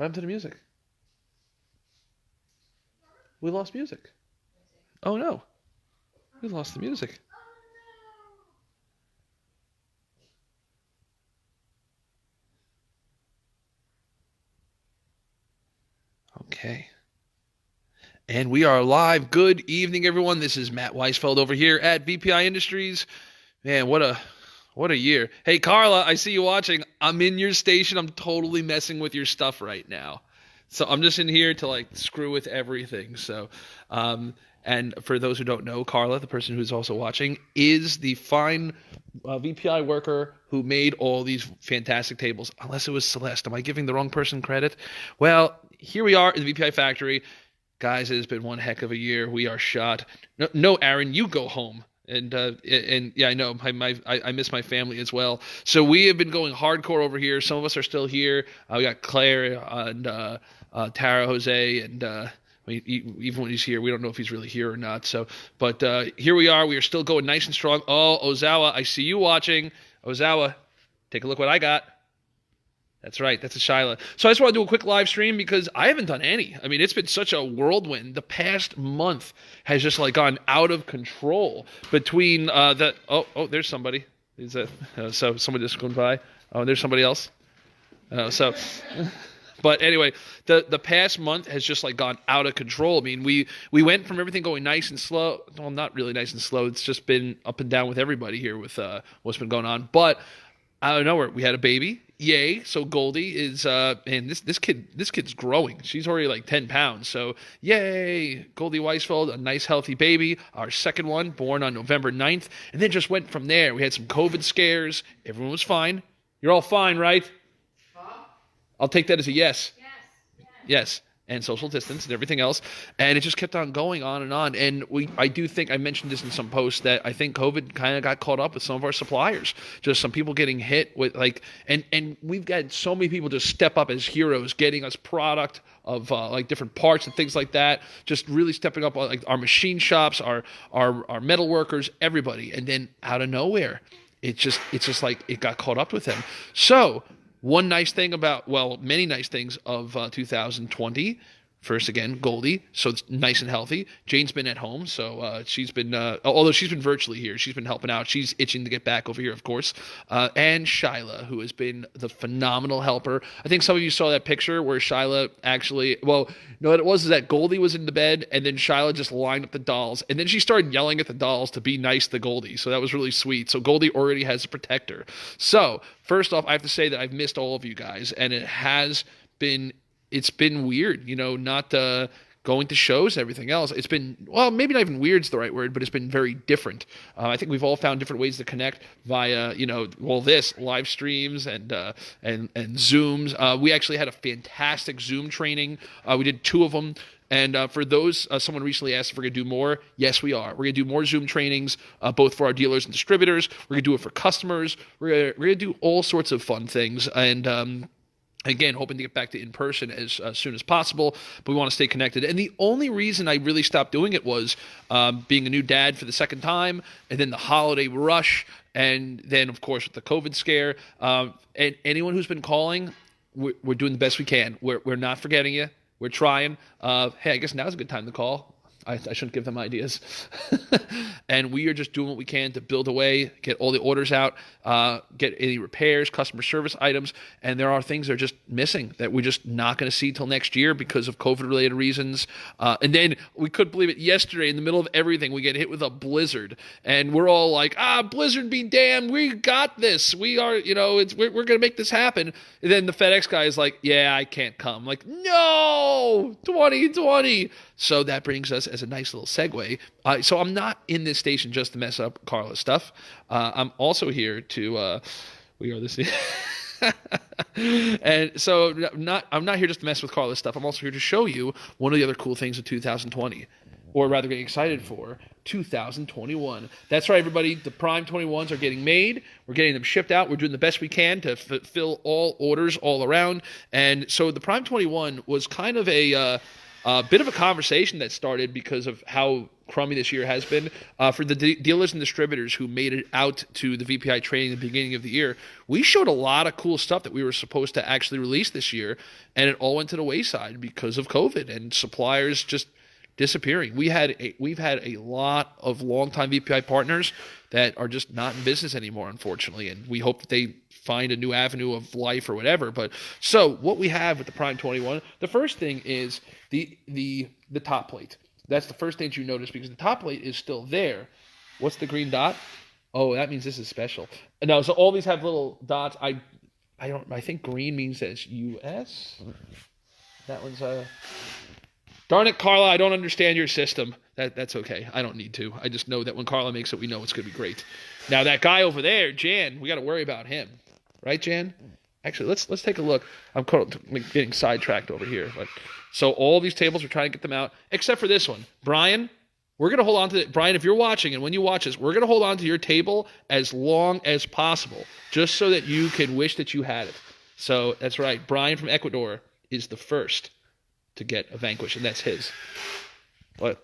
What happened to the music? We lost music. Oh no, we lost the music. Okay. And we are live. Good evening, everyone. This is Matt Weisfeld over here at VPI Industries. Man, what a year. Hey, Carla, I see you watching. I'm in your station. I'm totally messing with your stuff right now. So I'm just in here to like screw with everything. And for those who don't know, Carla, the person who's also watching, is the fine VPI worker who made all these fantastic tables. Unless it was Celeste. Am I giving the wrong person credit? Well, here we are in the VPI factory. Guys, it has been one heck of a year. We are shot. No, no, Aaron, you go home. And yeah, I know I miss my family as well. So we have been going hardcore over here. Some of us are still here. We got Claire and Tara, Jose, and I mean, even when he's here, we don't know if he's really here or not. So, but here we are. We are still going nice and strong. Oh, Ozawa, I see you watching. Ozawa, take a look what I got. That's right. That's a Shyla. So I just want to do a quick live stream because I haven't done any. I mean, it's been such a whirlwind. The past month has just like gone out of control between there's somebody. Is that so? Someone just going by. Oh, there's somebody else. So. But anyway, the past month has just like gone out of control. I mean, we went from everything going nice and slow. Well, not really nice and slow. It's just been up and down with everybody here with what's been going on. But out of nowhere, we had a baby. Yay! So Goldie is and this kid's growing. She's already like 10 pounds. So yay! Goldie Weisfeld, a nice healthy baby. Our second one, born on November 9th, and then just went from there. We had some COVID scares. Everyone was fine. You're all fine, right? I'll take that as a yes. Yes. And social distance and everything else. And it just kept on going on and on. And I do think I mentioned this in some posts that I think COVID kind of got caught up with some of our suppliers. Just some people getting hit with like, and we've got so many people just step up as heroes, getting us product of like different parts and things like that. Just really stepping up like our machine shops, our metal workers, everybody. And then out of nowhere, it's just like it got caught up with them. So one nice thing many nice things of 2020. First, again, Goldie, so it's nice and healthy. Jane's been at home, so she's been, although she's been virtually here, she's been helping out. She's itching to get back over here, of course. And Shyla, who has been the phenomenal helper. I think some of you saw that picture where Shyla actually, well, no, what it was is that Goldie was in the bed, and then Shyla just lined up the dolls, and then she started yelling at the dolls to be nice to Goldie, so that was really sweet. So Goldie already has a protector. So, first off, I have to say that I've missed all of you guys, and it's been weird, not going to shows and everything else. It's been, well, maybe not even weird's the right word, but it's been very different. I think we've all found different ways to connect via, this live streams and Zooms. We actually had a fantastic Zoom training. We did 2 of them. And for those, someone recently asked if we're going to do more. Yes, we are. We're going to do more Zoom trainings, both for our dealers and distributors. We're going to do it for customers. We're going to do all sorts of fun things. And, again, hoping to get back to in-person as soon as possible, but we want to stay connected. And the only reason I really stopped doing it was being a new dad for the second time, and then the holiday rush, and then, of course, with the COVID scare. And anyone who's been calling, we're doing the best we can. We're not forgetting you. We're trying. Hey, I guess now's a good time to call. I shouldn't give them ideas. And we are just doing what we can to build away, get all the orders out, get any repairs, customer service items. And there are things that are just missing that we're just not going to see till next year because of COVID-related reasons. And then we couldn't believe it yesterday in the middle of everything, we get hit with a blizzard. And we're all like, blizzard be damned. We got this. We are, we're going to make this happen. And then the FedEx guy is like, yeah, I can't come. I'm like, no, 2020. So that brings us as a nice little segue. So I'm not in this station just to mess up Carla's stuff. I'm also here to, we are this. And so I'm not here just to mess with Carla's stuff. I'm also here to show you one of the other cool things of 2020, or rather getting excited for 2021. That's right, everybody. The Prime 21s are getting made. We're getting them shipped out. We're doing the best we can to fulfill all orders all around. And so the Prime 21 was kind of a Bit of a conversation that started because of how crummy this year has been. For the dealers and distributors who made it out to the VPI training at the beginning of the year, we showed a lot of cool stuff that we were supposed to actually release this year, and it all went to the wayside because of COVID and suppliers just disappearing. We've had a lot of longtime VPI partners that are just not in business anymore, unfortunately, and we hope that they find a new avenue of life or whatever. But so what we have with the Prime 21, the first thing is the top plate. That's the first thing that you notice because the top plate is still there. What's the green dot? Oh, that means this is special. No, so all these have little dots. I think green means that it's US. That one's darn it, Carla, I don't understand your system. That's okay. I don't need to. I just know that when Carla makes it, we know it's going to be great. Now, that guy over there, Jan, we got to worry about him. Right, Jan? Actually, let's take a look. I'm getting sidetracked over here. But so all these tables, we're trying to get them out, except for this one. Brian, we're going to hold on to it. Brian, if you're watching, and when you watch this, we're going to hold on to your table as long as possible, just so that you can wish that you had it. So that's right. Brian from Ecuador is the first to get a Vanquish, and that's his. But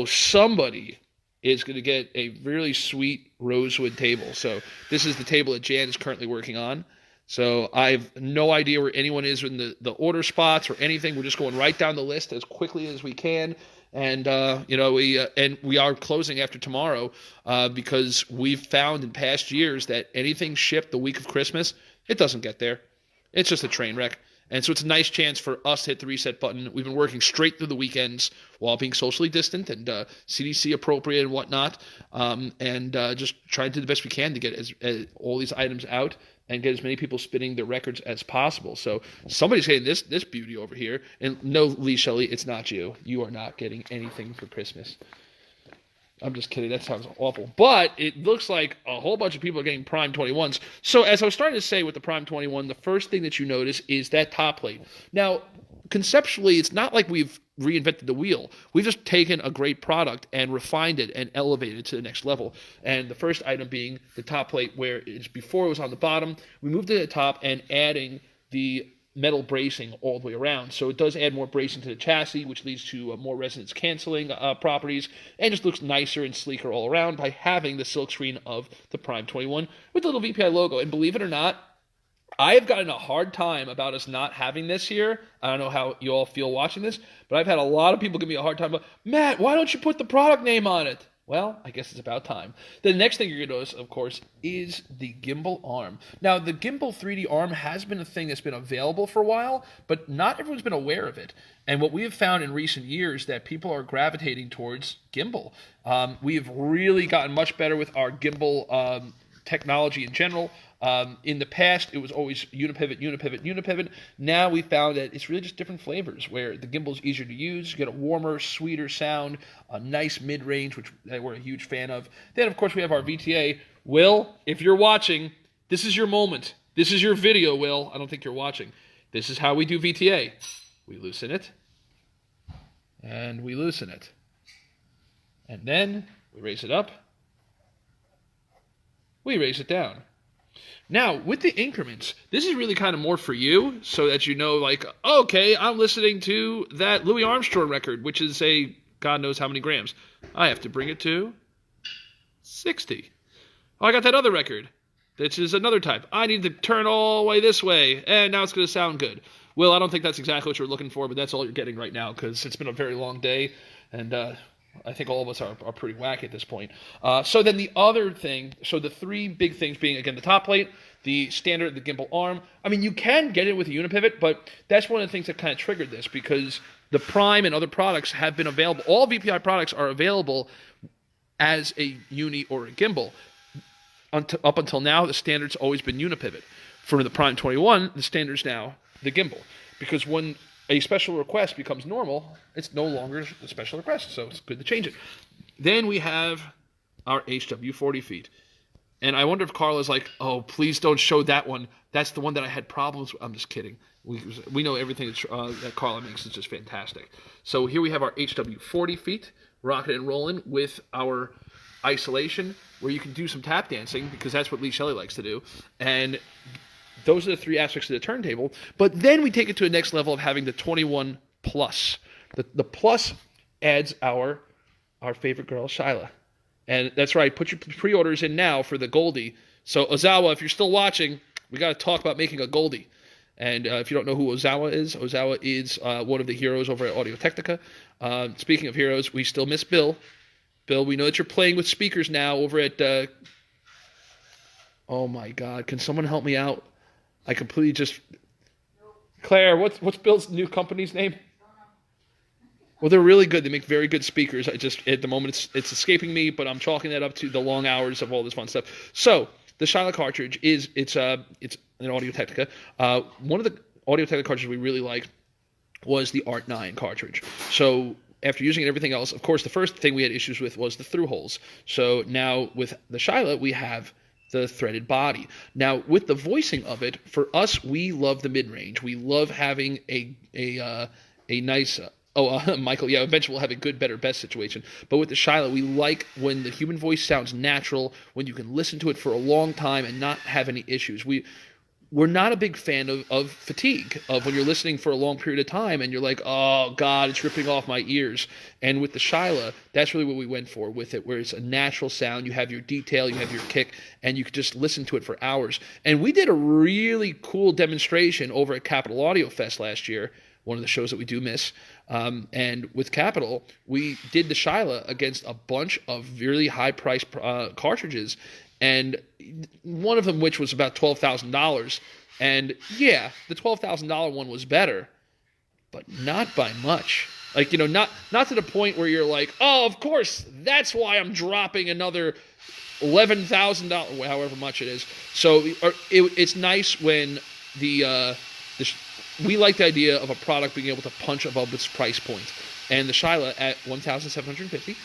somebody is going to get a really sweet rosewood table. So this is the table that Jan is currently working on. So I have no idea where anyone is in the order spots or anything. We're just going right down the list as quickly as we can. And we are closing after tomorrow because we've found in past years that anything shipped the week of Christmas, it doesn't get there. It's just a train wreck. And so it's a nice chance for us to hit the reset button. We've been working straight through the weekends while being socially distant and CDC appropriate and whatnot, and just trying to do the best we can to get as all these items out and get as many people spinning their records as possible. So somebody's getting this beauty over here. And no, Lee Shelley, it's not you. You are not getting anything for Christmas. I'm just kidding. That sounds awful. But it looks like a whole bunch of people are getting Prime 21s. So as I was starting to say with the Prime 21, the first thing that you notice is that top plate. Now, conceptually, it's not like we've reinvented the wheel. We've just taken a great product and refined it and elevated it to the next level. And the first item being the top plate, where it's before it was on the bottom. We moved it to the top and adding the metal bracing all the way around. So it does add more bracing to the chassis, which leads to more resonance canceling properties, and just looks nicer and sleeker all around by having the silkscreen of the Prime 21 with the little VPI logo. And believe it or not, I have gotten a hard time about us not having this here. I don't know how you all feel watching this, but I've had a lot of people give me a hard time about, Matt, why don't you put the product name on it? Well, I guess it's about time. The next thing you're going to notice, of course, is the gimbal arm. Now, the gimbal 3D arm has been a thing that's been available for a while, but not everyone's been aware of it. And what we have found in recent years that people are gravitating towards gimbal. We have really gotten much better with our gimbal technology in general. In the past, it was always unipivot. Now we found that it's really just different flavors where the gimbal is easier to use. You get a warmer, sweeter sound, a nice mid-range, which we're a huge fan of. Then, of course, we have our VTA. Will, if you're watching, this is your moment. This is your video, Will. I don't think you're watching. This is how we do VTA. We loosen it, and we loosen it. And then we raise it up. We raise it down. Now, with the increments, this is really kind of more for you so that you know, like, okay, I'm listening to that Louis Armstrong record, which is a God knows how many grams. I have to bring it to 60. Oh, I got that other record. This is another type. I need to turn all the way this way, and now it's going to sound good. Well, I don't think that's exactly what you're looking for, but that's all you're getting right now because it's been a very long day, and I think all of us are pretty wacky at this point. So then the other thing, so the three big things being, again, the top plate, the standard, the gimbal arm. I mean, you can get it with a unipivot, but that's one of the things that kind of triggered this because the Prime and other products have been available. All VPI products are available as a uni or a gimbal. Up until now, the standard's always been unipivot. For the Prime 21, the standard's now the gimbal. Because when a special request becomes normal, it's no longer a special request, so it's good to change it. Then we have our HW 40 feet. And I wonder if Carla's like, oh, please don't show that one. That's the one that I had problems with. I'm just kidding. We know everything that Carla makes is just fantastic. So here we have our HW 40 feet, rocking and rolling with our isolation, where you can do some tap dancing, because that's what Lee Shelley likes to do. And those are the three aspects of the turntable. But then we take it to a next level of having the 21 Plus, The plus adds our favorite girl, Shyla. And that's right, put your pre-orders in now for the Goldie. So Ozawa, if you're still watching, we got to talk about making a Goldie. And if you don't know who Ozawa is one of the heroes over at Audio-Technica. Speaking of heroes, we still miss Bill. Bill, we know that you're playing with speakers now over at... oh my God, can someone help me out? I completely just... Claire, what's Bill's new company's name? Well, they're really good. They make very good speakers. At the moment it's escaping me, but I'm chalking that up to the long hours of all this fun stuff. So the Shyla cartridge it's an Audio-Technica. One of the Audio-Technica cartridges we really liked was the Art 9 cartridge. So after using it, everything else, of course, the first thing we had issues with was the through holes. So now with the Shyla, we have the threaded body. Now with the voicing of it, for us, we love the mid-range. We love having a nice. Michael, yeah, eventually we'll have a good, better, best situation. But with the Shyla, we like when the human voice sounds natural, when you can listen to it for a long time and not have any issues. We're not a big fan of fatigue, of when you're listening for a long period of time and you're like, oh, God, it's ripping off my ears. And with the Shyla, that's really what we went for with it, where it's a natural sound. You have your detail, you have your kick, and you could just listen to it for hours. And we did a really cool demonstration over at Capitol Audio Fest last year, one of the shows that we do miss. And with Capitol, we did the Shyla against a bunch of really high-priced cartridges, and one of them which was about $12,000. And yeah, the $12,000 one was better, but not by much. Like, not to the point where you're like, oh, of course, that's why I'm dropping another $11,000, however much it is. So it's nice when we like the idea of a product being able to punch above its price point. And the Shyla at $1,750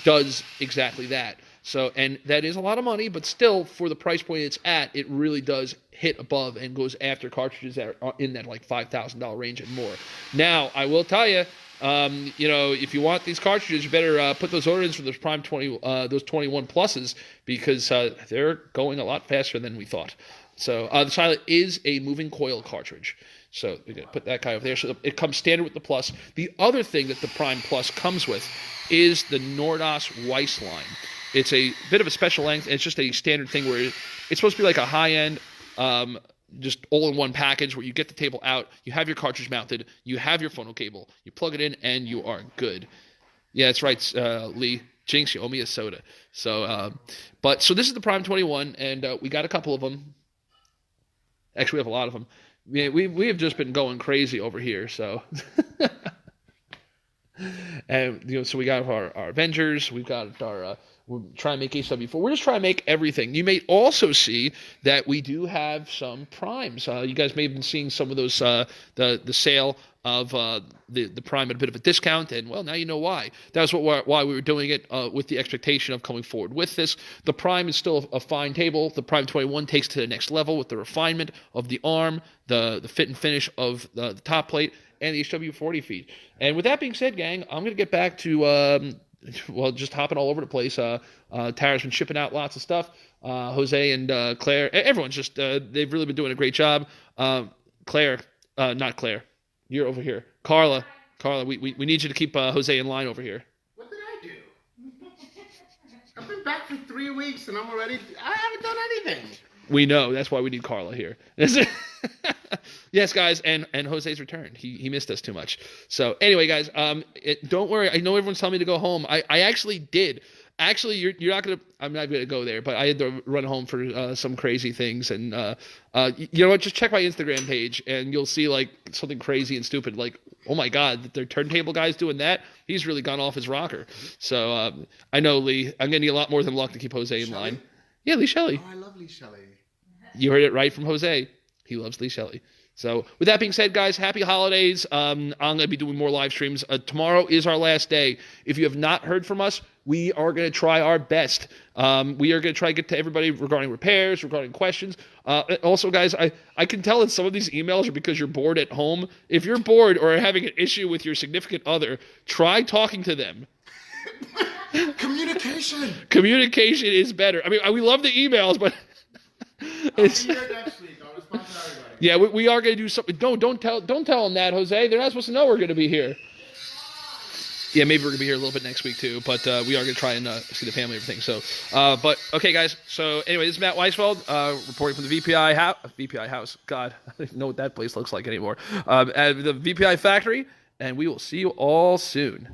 does exactly that. So, and that is a lot of money, but still, for the price point it's at, it really does hit above and goes after cartridges that are in that like $5,000 range and more. Now, I will tell you, if you want these cartridges, you better put those orders for those Prime 20, those 21 pluses, because they're going a lot faster than we thought. So the Shyla is a moving coil cartridge. So we're going to put that guy over there. So it comes standard with the Plus. The other thing that the Prime Plus comes with is the Nordos Weiss line. It's a bit of a special length, and it's just a standard thing where it's supposed to be like a high-end, just all-in-one package where you get the table out, you have your cartridge mounted, you have your phono cable, you plug it in, and you are good. Yeah, that's right, Lee. Jinx, you owe me a soda. So this is the Prime 21, and we got a couple of them. Actually, we have a lot of them. We have just been going crazy over here, so. And so we got our Avengers, we've got our we're trying to make HW4. We're just trying to make everything. You may also see that we do have some primes. You guys may have been seeing some of those the sale of the Prime at a bit of a discount, and well, now you know why. That was why we were doing it with the expectation of coming forward with this. The Prime is still a fine table. The Prime 21 takes it to the next level with the refinement of the arm, the fit and finish of the top plate, and the HW40 feed. And with that being said, gang, I'm going to get back to just hopping all over the place. Tara's been shipping out lots of stuff. Jose and Claire, everyone's just they've really been doing a great job. Claire, not Claire, you're over here. Carla, we need you to keep Jose in line over here. What did I do? I've been back for 3 weeks and I haven't done anything. We know. That's why we need Carla here. Yes, guys, and Jose's returned. He missed us too much. So anyway, guys, don't worry. I know everyone's telling me to go home. I actually did. Actually, you're not gonna. I'm not gonna go there, but I had to run home for some crazy things, and you know what? Just check my Instagram page, and you'll see like something crazy and stupid. Like, oh my God, their turntable guy's doing that. He's really gone off his rocker. So I know, Lee. I'm gonna need a lot more than luck to keep Jose in line. Yeah, Lee Shelley. Oh, I love Lee Shelley. You heard it right from Jose. He loves Lee Shelley. So with that being said, guys, happy holidays. I'm going to be doing more live streams. Tomorrow is our last day. If you have not heard from us, we are going to try our best. We are going to try to get to everybody regarding repairs, regarding questions. Also, guys, I can tell that some of these emails are because you're bored at home. If you're bored or having an issue with your significant other, try talking to them. Communication. Communication is better. I mean, we love the emails, but it's... I'll be here next week. I'll respond to everybody. Yeah, we are going to do something. Don't tell them that, Jose. They're not supposed to know we're going to be here. Yeah, maybe we're gonna be here a little bit next week too, but we are gonna try and see the family and everything. So, but okay, guys. So anyway, this is Matt Weisfeld reporting from the VPI house. God, I don't even know what that place looks like anymore. At the VPI factory, and we will see you all soon.